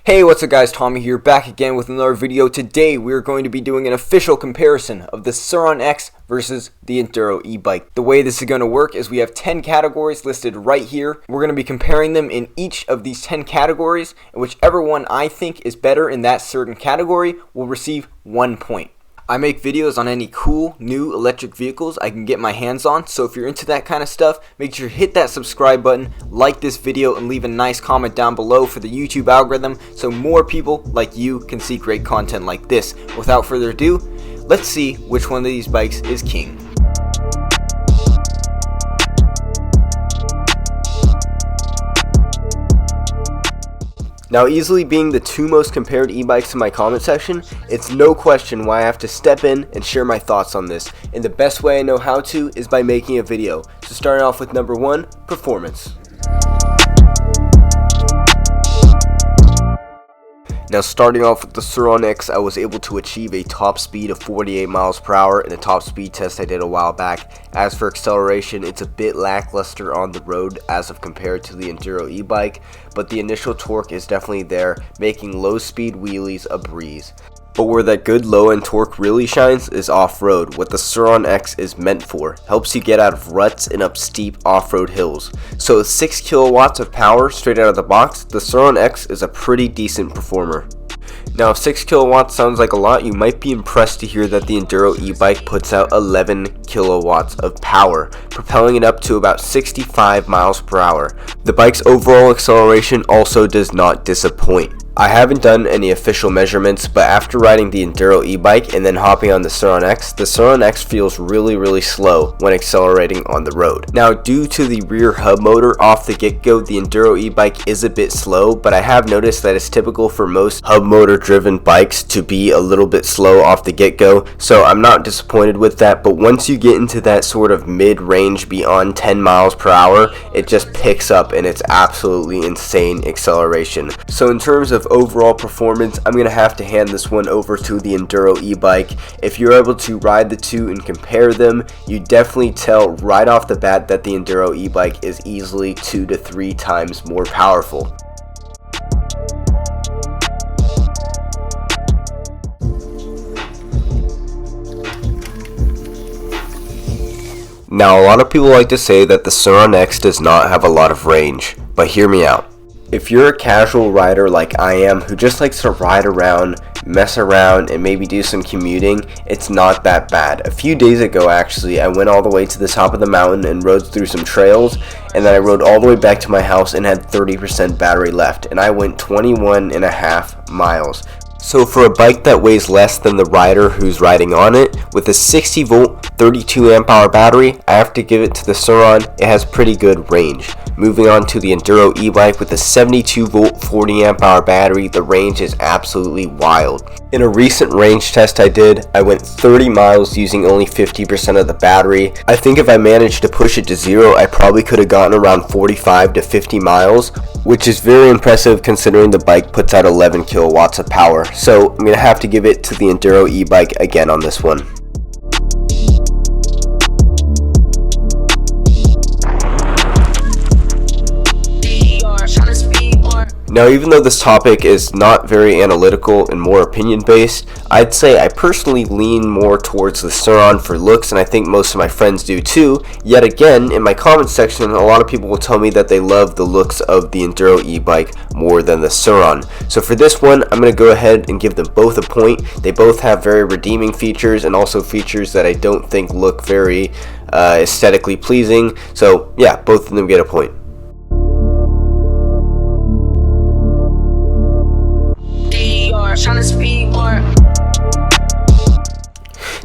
Hey, what's up guys, Tommy here, back again with another video. Today we're going to be doing an official comparison of the Surron X versus the Enduro Ebike. The way this is going to work is we have 10 categories listed right here. We're going to be comparing them in each of these 10 categories, and whichever one I think is better in that certain category will receive 1 point. I make videos on any cool new electric vehicles I can get my hands on, so if you're into that kind of stuff, make sure to hit that subscribe button, like this video, and leave a nice comment down below for the YouTube algorithm so more people like you can see great content like this. Without further ado, let's see which one of these bikes is king. Now, easily being the two most compared e-bikes in my comment section, it's no question why I have to step in and share my thoughts on this, and the best way I know how to is by making a video. So starting off with number 1, performance. Now, starting off with the Surron X, I was able to achieve a top speed of 48 miles per hour in a top speed test I did a while back. As for acceleration, it's a bit lackluster on the road as of compared to the Enduro e-bike, but the initial torque is definitely there, making low speed wheelies a breeze. But where that good low-end torque really shines is off-road, what the Surron X is meant for. Helps you get out of ruts and up steep off-road hills. So with 6 kilowatts of power straight out of the box, the Surron X is a pretty decent performer. Now, if 6 kilowatts sounds like a lot, you might be impressed to hear that the Enduro e-bike puts out 11 kilowatts of power, propelling it up to about 65 miles per hour. The bike's overall acceleration also does not disappoint. I haven't done any official measurements, but after riding the Enduro e-bike and then hopping on the Surron X feels really slow when accelerating on the road. Now, due to the rear hub motor off the get-go, the Enduro e-bike is a bit slow, but I have noticed that it's typical for most hub motor driven bikes to be a little bit slow off the get-go, so I'm not disappointed with that. But once you get into that sort of mid-range beyond 10 miles per hour, it just picks up and it's absolutely insane acceleration. So in terms of overall performance, I'm going to have to hand this one over to the Enduro e-bike. If you're able to ride the two and compare them, you definitely tell right off the bat that the Enduro e-bike is easily 2 to 3 times more powerful. Now, a lot of people like to say that the Surron X does not have a lot of range, but hear me out. If you're a casual rider like I am, who just likes to ride around, mess around, and maybe do some commuting, it's not that bad. A few days ago, actually, I went all the way to the top of the mountain and rode through some trails, and then I rode all the way back to my house and had 30% battery left, and I went 21.5 miles. So for a bike that weighs less than the rider who's riding on it, with a 60 volt 32 amp hour battery, I have to give it to the Surron. It has pretty good range. Moving on to the Enduro e-bike with a 72 volt 40 amp hour battery, the range is absolutely wild. In a recent range test I did, I went 30 miles using only 50% of the battery. I think if I managed to push it to 0, I probably could have gotten around 45 to 50 miles, which is very impressive considering the bike puts out 11 kilowatts of power. So I'm going to have to give it to the Enduro e-bike again on this one. Now, even though this topic is not very analytical and more opinion based, I'd say I personally lean more towards the Surron for looks, and I think most of my friends do too. Yet again, in my comment section, a lot of people will tell me that they love the looks of the Enduro e-bike more than the Surron. So for this one, I'm going to go ahead and give them both a point. They both have very redeeming features and also features that I don't think look very aesthetically pleasing. So yeah, both of them get a point.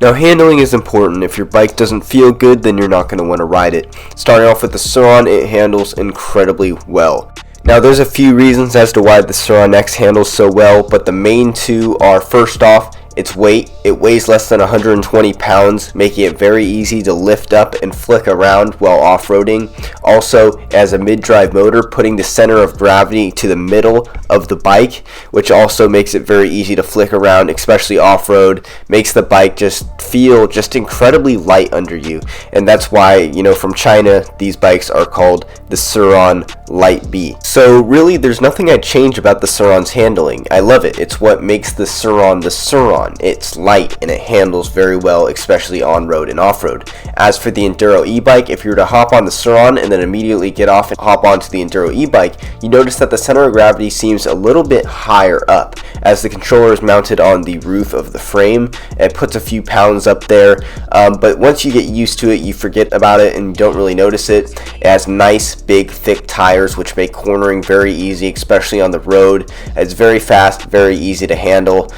Now, handling is important. If your bike doesn't feel good, then you're not going to want to ride it. Starting off with the Surron, it handles incredibly well. Now, there's a few reasons as to why the Surron X handles so well, but the main two are, first off, its weight. It weighs less than 120 pounds, making it very easy to lift up and flick around while off-roading. Also, it has a mid-drive motor, putting the center of gravity to the middle of the bike, which also makes it very easy to flick around, especially off-road. Makes the bike just feel just incredibly light under you, and that's why, you know, from China, these bikes are called the Surron Light B. So really, there's nothing I'd change about the Surron's handling. I love it. It's what makes the Surron the Surron. It's light and it handles very well, especially on-road and off-road. As for the Enduro e-bike, if you were to hop on the Surron and then immediately get off and hop onto the Enduro e-bike, you notice that the center of gravity seems a little bit higher up, as the controller is mounted on the roof of the frame. It puts a few pounds up there, but once you get used to it, you forget about it and don't really notice it. It has nice, big, thick tires, which make cornering very easy, especially on the road. It's very fast, very easy to handle,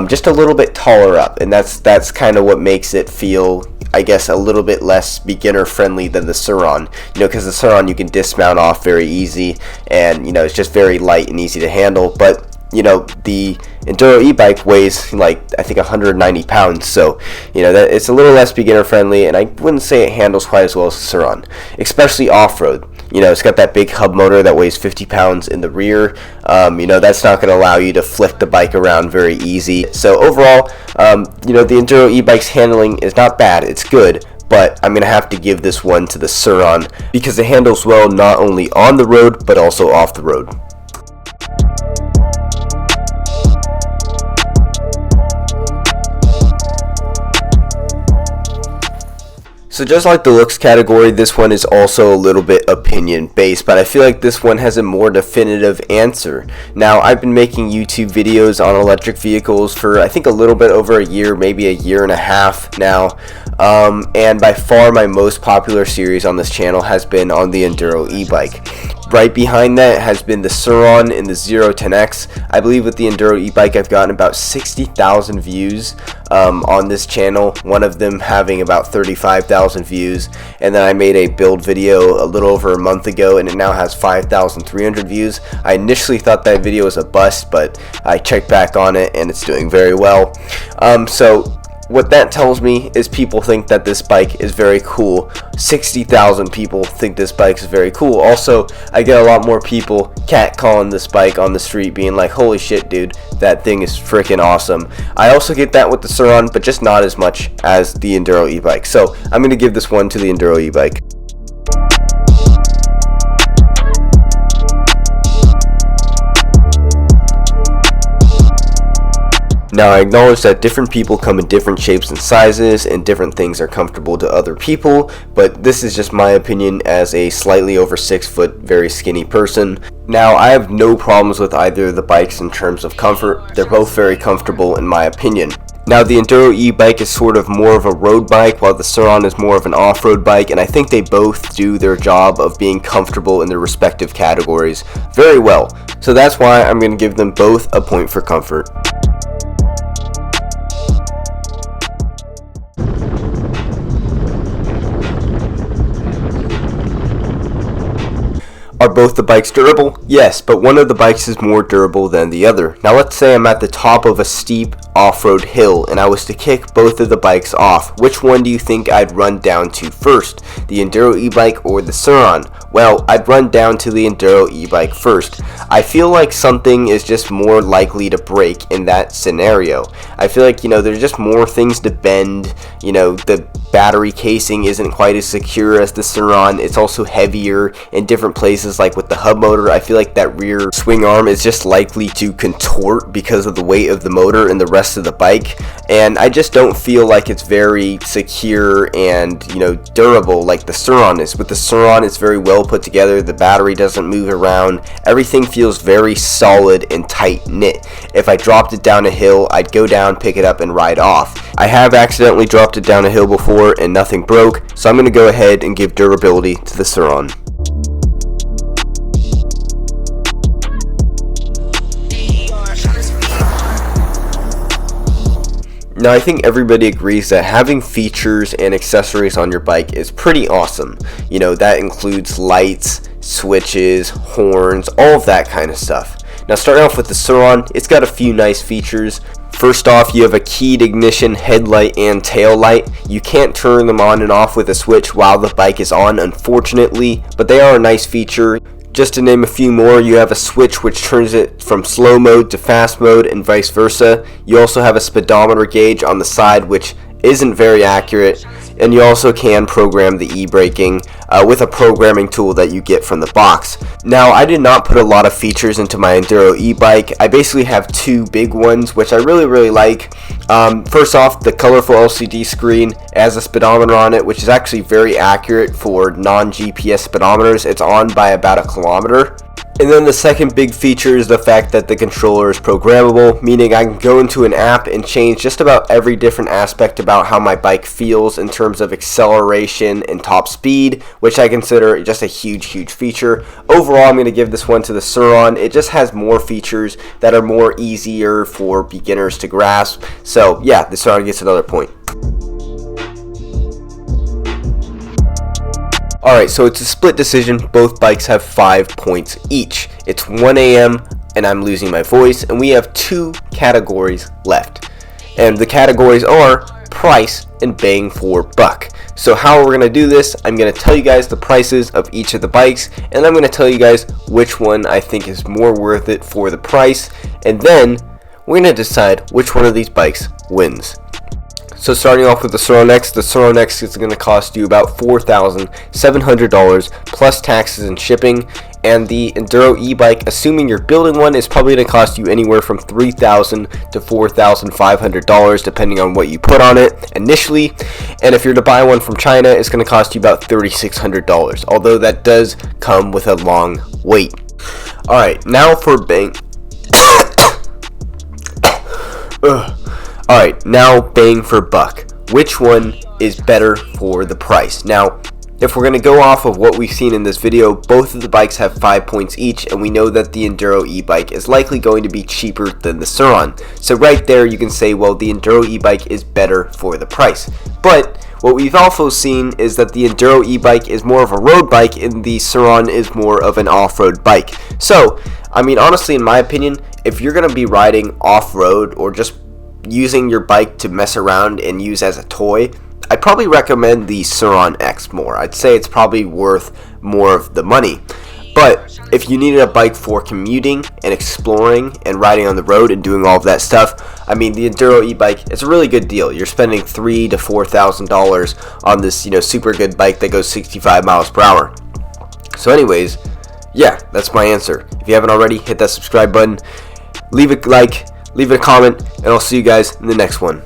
just a little bit taller up, and that's kind of what makes it feel, I guess, a little bit less beginner friendly than the Surron, you know, because the Surron you can dismount off very easy, and you know, it's just very light and easy to handle. But you know, the Enduro e-bike weighs like, I think, 190 pounds, so you know that it's a little less beginner friendly, and I wouldn't say it handles quite as well as the Surron, especially off-road. You know, it's got that big hub motor that weighs 50 pounds in the rear. You know, that's not going to allow you to flick the bike around very easy. So overall, you know, the Enduro e-bike's handling is not bad. It's good. But I'm going to have to give this one to the Surron because it handles well not only on the road, but also off the road. So just like the looks category, this one is also a little bit opinion based, but I feel like this one has a more definitive answer. Now, I've been making YouTube videos on electric vehicles for I think a little bit over a year, maybe a year and a half now, and by far my most popular series on this channel has been on the Enduro e-bike. Right behind that has been the Surron and the 010X. I believe with the Enduro e-bike I've gotten about 60,000 views on this channel, one of them having about 35,000 views, and then I made a build video a little over a month ago and it now has 5,300 views. I initially thought that video was a bust, but I checked back on it and it's doing very well. So what that tells me is people think that this bike is very cool. 60,000 people think this bike is very cool. Also, I get a lot more people catcalling this bike on the street, being like, holy shit dude, that thing is freaking awesome. I also get that with the Surron, but just not as much as the Enduro e-bike. So I'm going to give this one to the Enduro e-bike. Now, I acknowledge that different people come in different shapes and sizes, and different things are comfortable to other people, but this is just my opinion as a slightly over 6 foot, very skinny person. Now, I have no problems with either of the bikes in terms of comfort. They're both very comfortable in my opinion. Now, the Enduro e-bike is sort of more of a road bike, while the Surron is more of an off-road bike, and I think they both do their job of being comfortable in their respective categories very well. So that's why I'm going to give them both a point for comfort. Are both the bikes durable? Yes, but one of the bikes is more durable than the other. Now let's say I'm at the top of a steep off-road hill and I was to kick both of the bikes off. Which one do you think I'd run down to first? The Enduro e-bike or the Surron? Well, I'd run down to the Enduro e-bike first. I feel like something is just more likely to break in that scenario. I feel like, you know, there's just more things to bend. You know, the battery casing isn't quite as secure as the Surron. It's also heavier in different places, like with the hub motor. I feel like that rear swing arm is just likely to contort because of the weight of the motor and the rest of the bike, and I just don't feel like it's very secure and, you know, durable like the Surron is. With the Surron, it's very well put together. The battery doesn't move around. Everything feels very solid and tight knit. If I dropped it down a hill, I'd go down, pick it up, and ride off. I have accidentally dropped it down a hill before and nothing broke, so I'm going to go ahead and give durability to the Surron. Now, I think everybody agrees that having features and accessories on your bike is pretty awesome. You know, that includes lights, switches, horns, all of that kind of stuff. Now starting off with the Surron, it's got a few nice features. First off, you have a keyed ignition headlight and tail light. You can't turn them on and off with a switch while the bike is on, unfortunately, but they are a nice feature. Just to name a few more, you have a switch which turns it from slow mode to fast mode and vice versa. You also have a speedometer gauge on the side which isn't very accurate, and you also can program the e-braking with a programming tool that you get from the box. Now, I did not put a lot of features into my Enduro e-bike. I basically have two big ones which I really like. First off, the colorful LCD screen has a speedometer on it, which is actually very accurate for non-GPS speedometers. It's on by about a kilometer. And then the second big feature is the fact that the controller is programmable, meaning I can go into an app and change just about every different aspect about how my bike feels in terms of acceleration and top speed, which I consider just a huge feature. Overall, I'm going to give this one to the Surron. It just has more features that are more easier for beginners to grasp. So yeah, the Surron gets another point. Alright, so it's a split decision. Both bikes have 5 points each. It's 1 a.m. and I'm losing my voice, and we have 2 categories left. And the categories are price and bang for buck. So how we're going to do this, I'm going to tell you guys the prices of each of the bikes, and I'm going to tell you guys which one I think is more worth it for the price, and then we're going to decide which one of these bikes wins. So starting off with the Surron X is going to cost you about $4,700 plus taxes and shipping, and the Enduro e-bike, assuming you're building one, is probably going to cost you anywhere from $3,000 to $4,500 depending on what you put on it initially. And if you're to buy one from China, it's going to cost you about $3,600, although that does come with a long wait. Alright, now for bang. Alright, now bang for buck. Which one is better for the price? Now, if we're going to go off of what we've seen in this video, both of the bikes have 5 points each, and we know that the Enduro e-bike is likely going to be cheaper than the Surron. So right there you can say, well, the Enduro e-bike is better for the price. But what we've also seen is that the Enduro e-bike is more of a road bike and the Surron is more of an off-road bike. So, I mean, honestly, in my opinion, if you're going to be riding off-road or just using your bike to mess around and use as a toy, I'd probably recommend the Surron X more. I'd say it's probably worth more of the money. But if you needed a bike for commuting and exploring and riding on the road and doing all of that stuff, I mean, the Enduro e-bike is a really good deal. You're spending $3,000 to $4,000 on this, super good bike that goes 65 miles per hour. So anyways, yeah, that's my answer. If you haven't already, hit that subscribe button, leave a like, leave a comment, and I'll see you guys in the next one.